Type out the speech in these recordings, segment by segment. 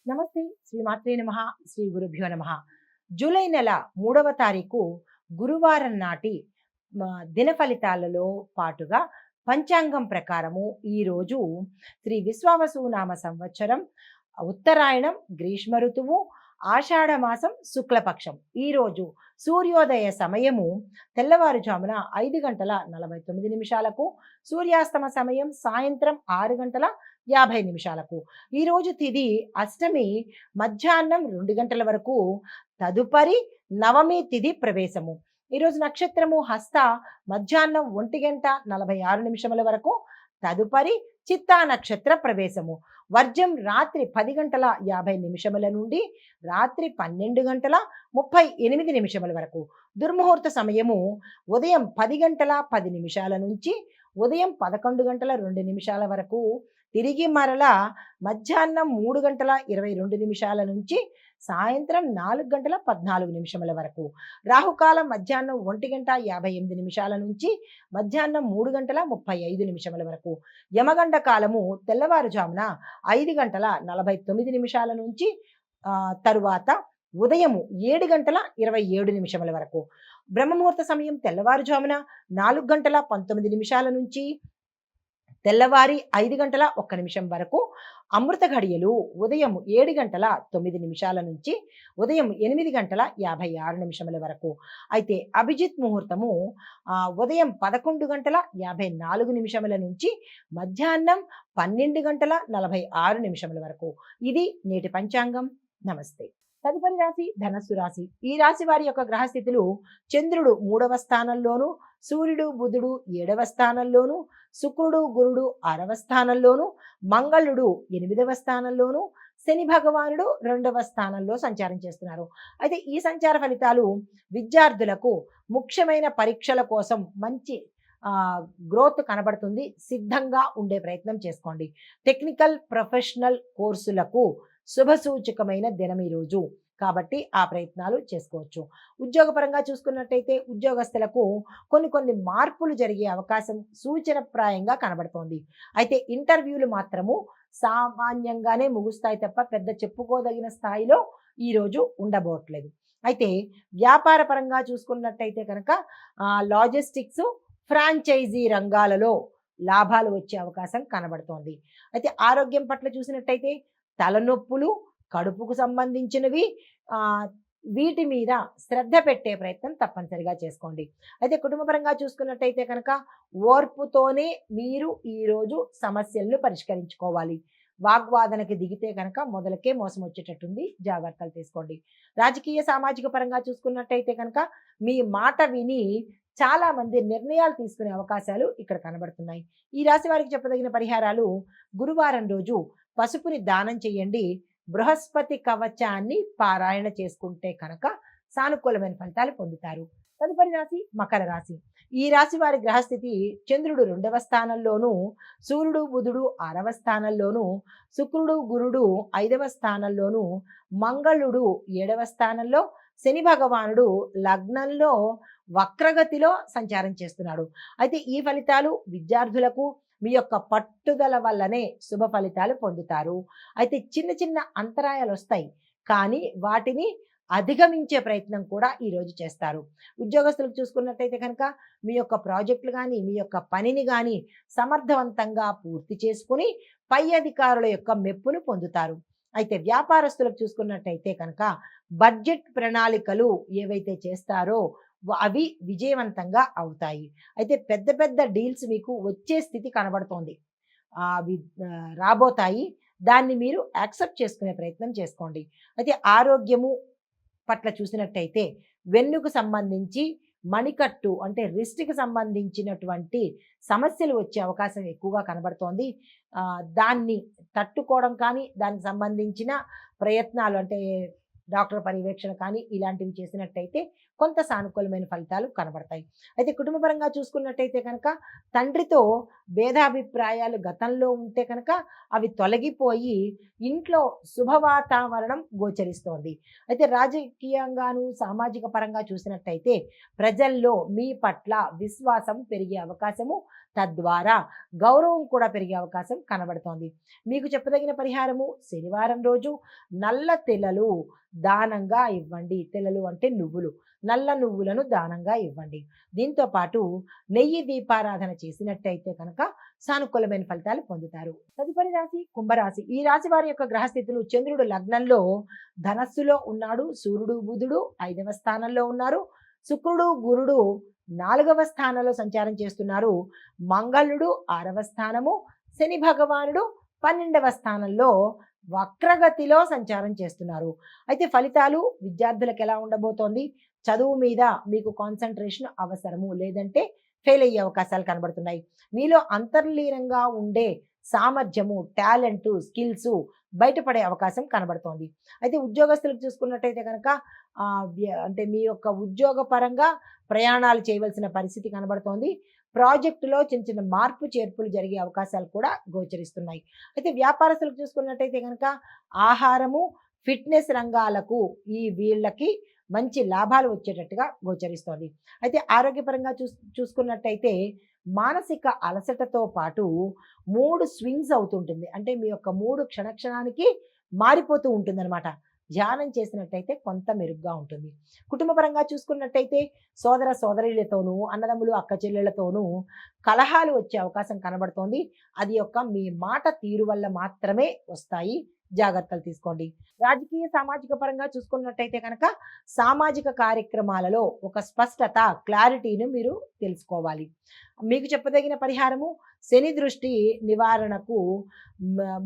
నమస్తే. శ్రీమాత్రే నమః. శ్రీ గురుభ్యో నమః. జూలై నెల 3వ తారీఖు గురువారం నాటి దిన ఫలితాలలో పాటుగా పంచాంగం ప్రకారము ఈరోజు శ్రీ విశ్వావసునామ సంవత్సరం ఉత్తరాయణం గ్రీష్మ ఋతువు ఆషాఢ మాసం శుక్లపక్షం. ఈరోజు సూర్యోదయ సమయము తెల్లవారుజామున 5:49 సూర్యాస్తమ సమయం సాయంత్రం 6:50. ఈరోజు తిథి అష్టమి మధ్యాహ్నం 2 గంటల వరకు, తదుపరి నవమి తిథి ప్రవేశము. ఈరోజు నక్షత్రము హస్త మధ్యాహ్నం 1:46 వరకు, తదుపరి చిత్తా నక్షత్ర ప్రవేశము. వర్జం రాత్రి 10:50 నుండి రాత్రి 12:38 వరకు. దుర్ముహూర్త సమయము ఉదయం 10:10 నుంచి ఉదయం 11:02 వరకు. తిరిగి మరలా మధ్యాహ్నం 3:22 నుంచి సాయంత్రం 4:14 వరకు. రాహుకాలం మధ్యాహ్నం 1:58 నుంచి మధ్యాహ్నం 3:35 వరకు. యమగండ కాలము తెల్లవారుజామున 5:49 నుంచి తరువాత ఉదయము 7:27 వరకు. బ్రహ్మముహూర్త సమయం తెల్లవారుజామున 4:19 నుంచి తెల్లవారి 5:01 వరకు. అమృత ఘడియలు ఉదయం 7:09 నుంచి ఉదయం 8:56 వరకు. అయితే అభిజిత్ ముహూర్తము ఉదయం 11:54 నుంచి మధ్యాహ్నం 12:46 వరకు. ఇది నేటి పంచాంగం. నమస్తే. తదుపరి రాశి ధనస్సు రాశి. ఈ రాశి వారి యొక్క గ్రహస్థితులు: చంద్రుడు 3వ స్థానంలోను, సూర్యుడు బుధుడు 7వ స్థానంలోను, శుక్రుడు గురుడు 6వ స్థానంలోను, మంగళుడు 8వ స్థానంలోను, శని భగవానుడు 2వ స్థానంలో సంచారం చేస్తున్నారు. అయితే ఈ సంచార ఫలితాలు విద్యార్థులకు ముఖ్యమైన పరీక్షల కోసం మంచి గ్రోత్ కనబడుతుంది. సిద్ధంగా ఉండే ప్రయత్నం చేసుకోండి. టెక్నికల్ ప్రొఫెషనల్ కోర్సులకు శుభసూచకమైన దినం ఈరోజు, కాబట్టి ఆ ప్రయత్నాలు చేసుకోవచ్చు. ఉద్యోగపరంగా చూసుకున్నట్టయితే ఉద్యోగస్తులకు కొన్ని మార్పులు జరిగే అవకాశం సూచనప్రాయంగా కనబడుతోంది. అయితే ఇంటర్వ్యూలు మాత్రము సామాన్యంగానే ముగుస్తాయి తప్ప పెద్ద చెప్పుకోదగిన స్థాయిలో ఈరోజు ఉండబోట్లేదు. అయితే వ్యాపార పరంగా చూసుకున్నట్టయితే కనుక లాజిస్టిక్స్, ఫ్రాంచైజీ రంగాలలో లాభాలు వచ్చే అవకాశం కనబడుతోంది. అయితే ఆరోగ్యం పట్ల చూసినట్టయితే తలనొప్పులు, కడుపుకు సంబంధించినవి, వీటి మీద శ్రద్ధ పెట్టే ప్రయత్నం తప్పనిసరిగా చేసుకోండి. అయితే కుటుంబపరంగా చూసుకున్నట్టయితే కనుక ఓర్పుతోనే మీరు ఈరోజు సమస్యలను పరిష్కరించుకోవాలి. వాగ్వాదనకి దిగితే కనుక మొదలకే మోసం వచ్చేటట్టుంది. జాగ్రత్తలు తీసుకోండి. రాజకీయ సామాజిక పరంగా చూసుకున్నట్టయితే కనుక మీ మాట విని చాలా మంది నిర్ణయాలు తీసుకునే అవకాశాలు ఇక్కడ కనబడుతున్నాయి. ఈ రాశి వారికి చెప్పదగిన పరిహారాలు: గురువారం రోజు పసుపుని దానం చేయండి. బృహస్పతి కవచాన్ని పారాయణ చేసుకుంటే కనుక సానుకూలమైన ఫలితాలు పొందుతారు. తదుపరి రాశి మకర రాశి. ఈ రాశి వారి గ్రహస్థితి: చంద్రుడు 2వ స్థానంలోను, సూర్యుడు బుధుడు 6వ స్థానంలోను, శుక్రుడు గురుడు 5వ స్థానంలోను, మంగళుడు 7వ స్థానంలో, శని భగవానుడు లగ్నంలో వక్రగతిలో సంచారం చేస్తున్నాడు. అయితే ఈ ఫలితాలు విద్యార్థులకు మీ యొక్క పట్టుదల వల్లనే శుభ ఫలితాలు పొందుతారు. అయితే చిన్న అంతరాయాలు వస్తాయి, కానీ వాటిని అధిగమించే ప్రయత్నం కూడా ఈరోజు చేస్తారు. ఉద్యోగస్తులకు చూసుకున్నట్టయితే కనుక మీ యొక్క ప్రాజెక్టులు కానీ మీ యొక్క పనిని కానీ సమర్థవంతంగా పూర్తి చేసుకుని పై అధికారుల యొక్క మెప్పును పొందుతారు. అయితే వ్యాపారస్తులకు చూసుకున్నట్టయితే కనుక బడ్జెట్ ప్రణాళికలు ఏవైతే చేస్తారో అవి విజయవంతంగా అవుతాయి. అయితే పెద్ద డీల్స్ మీకు వచ్చే స్థితి కనబడుతోంది. అవి రాబోతాయి. దాన్ని మీరు యాక్సెప్ట్ చేసుకునే ప్రయత్నం చేసుకోండి. అయితే ఆరోగ్యము పట్ల చూసినట్టయితే వెన్నుకు సంబంధించి మణికట్టు అంటే రిస్ట్కి సంబంధించినటువంటి సమస్యలు వచ్చే అవకాశం ఎక్కువగా కనబడుతోంది. దాన్ని తట్టుకోవడం కానీ దానికి సంబంధించిన ప్రయత్నాలు అంటే డాక్టర్ పర్యవేక్షణ కానీ ఇలాంటివి చేసినట్టయితే కొంత సానుకూలమైన ఫలితాలు కనబడతాయి. అయితే కుటుంబపరంగా చూసుకున్నట్టయితే కనుక తండ్రితో భేదాభిప్రాయాలు గతంలో ఉంటే కనుక అవి తొలగిపోయి ఇంట్లో శుభవాతావరణం గోచరిస్తోంది. అయితే రాజకీయంగాను సామాజిక పరంగా చూసినట్టయితే ప్రజల్లో మీ పట్ల విశ్వాసం పెరిగే అవకాశము తద్వారా గౌరవం కూడా పెరిగే అవకాశం కనబడుతోంది. మీకు చెప్పదగిన పరిహారము, శనివారం రోజు నల్ల తెల్లలు దానంగా ఇవ్వండి. తెల్లలు అంటే నువ్వులు, నల్ల నువ్వులను దానంగా ఇవ్వండి. దీంతో పాటు నెయ్యి దీపారాధన చేసినట్టయితే కనుక సానుకూలమైన ఫలితాలు పొందుతారు. తదుపరి రాశి కుంభరాశి. ఈ రాశి వారి యొక్క గ్రహస్థితులు: చంద్రుడు లగ్నంలో ధనస్సులో ఉన్నాడు, సూర్యుడు బుధుడు 5వ స్థానంలో ఉన్నారు, శుక్రుడు గురుడు 4వ స్థానంలో సంచారం చేస్తున్నారు, మంగళుడు 6వ స్థానము, శని భగవానుడు 12వ స్థానంలో వక్రగతిలో సంచారం చేస్తున్నారు. అయితే ఫలితాలు విద్యార్థులకు ఎలా ఉండబోతోంది? చదువు మీద మీకు కాన్సన్ట్రేషన్ అవసరము, లేదంటే ఫెయిల్ అయ్యే అవకాశాలు కనబడుతున్నాయి. మీలో అంతర్లీనంగా ఉండే సామర్థ్యము, టాలెంట్, స్కిల్స్ బయటపడే అవకాశం కనబడుతోంది. అయితే ఉద్యోగస్తులకు చూసుకున్నట్టయితే కనుక అంటే మీ యొక్క ఉద్యోగ పరంగా ప్రయాణాలు చేయవలసిన పరిస్థితి కనబడుతోంది. ప్రాజెక్టులో చిన్న చిన్న మార్పు చేర్పులు జరిగే అవకాశాలు కూడా గోచరిస్తున్నాయి. అయితే వ్యాపారస్తులకు చూసుకున్నట్టయితే కనుక ఆహారము, ఫిట్నెస్ రంగాలకు వీళ్ళకి మంచి లాభాలు వచ్చేటట్టుగా గోచరిస్తోంది. అయితే ఆరోగ్యపరంగా చూసుకున్నట్టయితే మానసిక అలసటతో పాటు మూడ్ స్వింగ్స్ అవుతుంటుంది. అంటే మీ యొక్క మూడు క్షణక్షణానికి మారిపోతూ ఉంటుందన్నమాట. ధ్యానం చేసినట్టయితే కొంత మెరుగ్గా ఉంటుంది. కుటుంబపరంగా చూసుకున్నట్టయితే సోదర సోదరీలతోనూ, అన్నదమ్ములు అక్క చెల్లెళ్లతోనూ కలహాలు వచ్చే అవకాశం కనబడుతోంది. అది మీ మాట తీరు వల్ల మాత్రమే వస్తాయి. జాగ్రత్తలు తీసుకోండి. రాజకీయ సామాజిక పరంగా చూసుకున్నట్టయితే కనుక సామాజిక కార్యక్రమాలలో ఒక స్పష్టత, క్లారిటీని మీరు తెలుసుకోవాలి. మీకు చెప్పదగిన పరిహారము, శని దృష్టి నివారణకు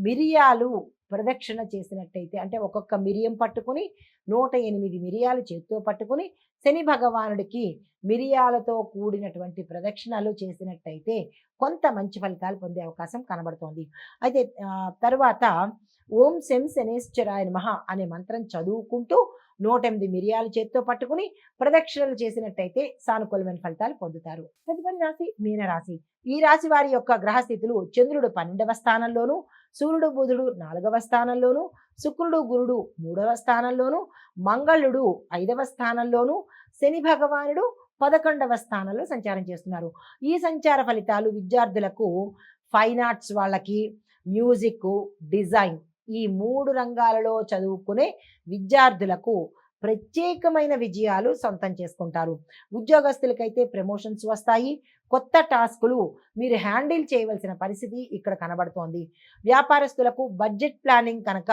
మిరియాలు ప్రదక్షిణ చేసినట్టయితే, అంటే ఒక్కొక్క మిరియం పట్టుకుని 108 మిరియాలు చేత్తో పట్టుకుని శని భగవానుడికి మిరియాలతో కూడినటువంటి ప్రదక్షిణలు చేసినట్టయితే కొంత మంచి ఫలితాలు పొందే అవకాశం కనబడుతోంది. అయితే తర్వాత ఓం శం శనేశ్వరాయ నమః అనే మంత్రం చదువుకుంటూ 108 మిరియాలు చేత్తో పట్టుకుని ప్రదక్షిణలు చేసినట్టయితే సానుకూలమైన ఫలితాలు పొందుతారు. తదుపరి రాశి మీనరాశి. ఈ రాశి వారి యొక్క గ్రహస్థితులు: చంద్రుడు 12వ స్థానంలోను, సూర్యుడు బుధుడు 4వ స్థానంలోను, శుక్రుడు గురుడు 3వ స్థానంలోను, మంగళుడు 5వ స్థానంలోను, శని భగవానుడు 11వ స్థానంలో సంచారం చేస్తున్నారు. ఈ సంచార ఫలితాలు విద్యార్థులకు, ఫైన్ ఆర్ట్స్ వాళ్ళకి, మ్యూజిక్, డిజైన్ ఈ 3 రంగాలలో చదువుకునే విద్యార్థులకు ప్రత్యేకమైన విజయాలు సొంతం చేసుకుంటారు. ఉద్యోగస్తులకైతే ప్రమోషన్స్ వస్తాయి. కొత్త టాస్కులు మీరు హ్యాండిల్ చేయవలసిన పరిస్థితి ఇక్కడ కనబడుతోంది. వ్యాపారస్తులకు బడ్జెట్ ప్లానింగ్ కనుక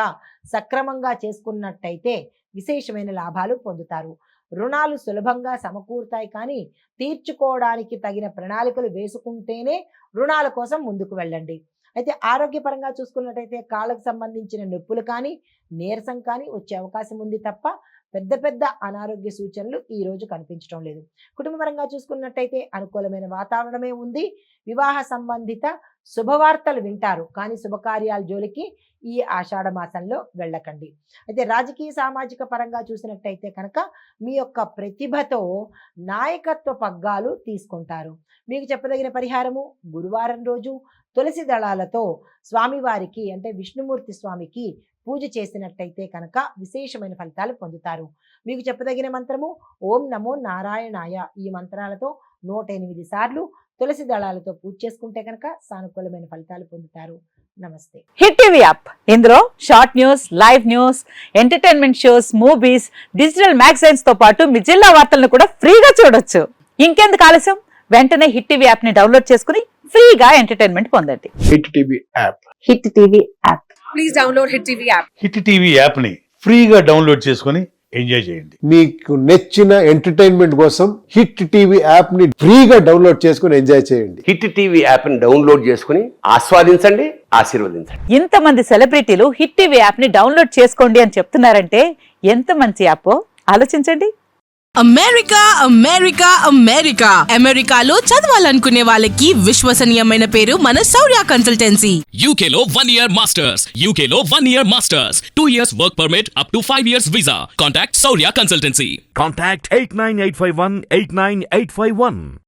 సక్రమంగా చేసుకున్నట్టయితే విశేషమైన లాభాలు పొందుతారు. రుణాలు సులభంగా సమకూరుతాయి, కానీ తీర్చుకోవడానికి తగిన ప్రణాళికలు వేసుకుంటేనే రుణాల కోసం ముందుకు వెళ్ళండి. అయితే ఆరోగ్యపరంగా చూసుకున్నట్టయితే కాళ్ళకు సంబంధించిన నొప్పులు కానీ, నీరసం కానీ వచ్చే అవకాశం ఉంది తప్ప పెద్ద పెద్ద అనారోగ్య సూచనలు ఈ రోజు కనిపించడం లేదు. కుటుంబపరంగా చూసుకున్నట్టయితే అనుకూలమైన వాతావరణమే ఉంది. వివాహ సంబంధిత శుభవార్తలు వింటారు, కానీ శుభకార్యాల జోలికి ఈ ఆషాఢ మాసంలో వెళ్ళకండి. అయితే రాజకీయ సామాజిక పరంగా చూసినట్టయితే కనుక మీ యొక్క ప్రతిభతో నాయకత్వ పగ్గాలు తీసుకుంటారు. మీకు చెప్పదగిన పరిహారము, గురువారం రోజు తులసి దళాలతో స్వామివారికి, అంటే విష్ణుమూర్తి స్వామికి పూజ చేసినట్టయితే కనుక విశేషమైన ఫలితాలు పొందుతారు. మీకు చెప్పదగిన మంత్రము ఓం నమో నారాయణాయ. ఈ మంత్రాలతో 108 సార్లు తులసి దళాలతో పూజ చేసుకుంటే కనుక సానుకూలమైన ఫలితాలు పొందుతారు. నమస్తే. హిట్ టీవీ యాప్, ఇందులో short news, live news, entertainment shows, movies, digital magazines తో పాటు మీ జిల్లా వార్తలను కూడా ఫ్రీగా చూడొచ్చు. ఇంకెందుకు ఆలస్యం, వెంటనే హిట్ టీవీ యాప్ ని డౌన్లోడ్ చేసుకుని ఫ్రీగా ఎంటర్టైన్మెంట్ పొందండి. Hit TV app. Hit TV app. Please download hit TV app. Hit TV app ని ఫ్రీగా డౌన్లోడ్ చేసుకుని ఎంజాయ్ చేయండి. మీకు నచ్చిన ఎంటర్టైన్మెంట్ కోసం హిట్ టీవీ యాప్ ని ఫ్రీగా డౌన్లోడ్ చేసుకుని ఎంజాయ్ చేయండి. హిట్ టీవీ యాప్ ని డౌన్లోడ్ చేసుకుని ఆస్వాదించండి, ఆశీర్వదించండి. ఇంతమంది సెలబ్రిటీలు హిట్ టీవీ యాప్ ని డౌన్లోడ్ చేసుకోండి అని చెప్తున్నారంటే ఎంత మంచి యాప్ ఆలోచించండి. అమెరికా అమెరికా అమెరికా అమెరికాలో చదవాలనుకునే వాళ్ళకి విశ్వసనీయమైన పేరు మన శౌర్య కన్సల్టెన్సీ. UK లో 1 year masters. UK లో 1 year masters. 2 years work permit up to 5 years visa. Contact Saurya Consultancy. Contact 89851 89851.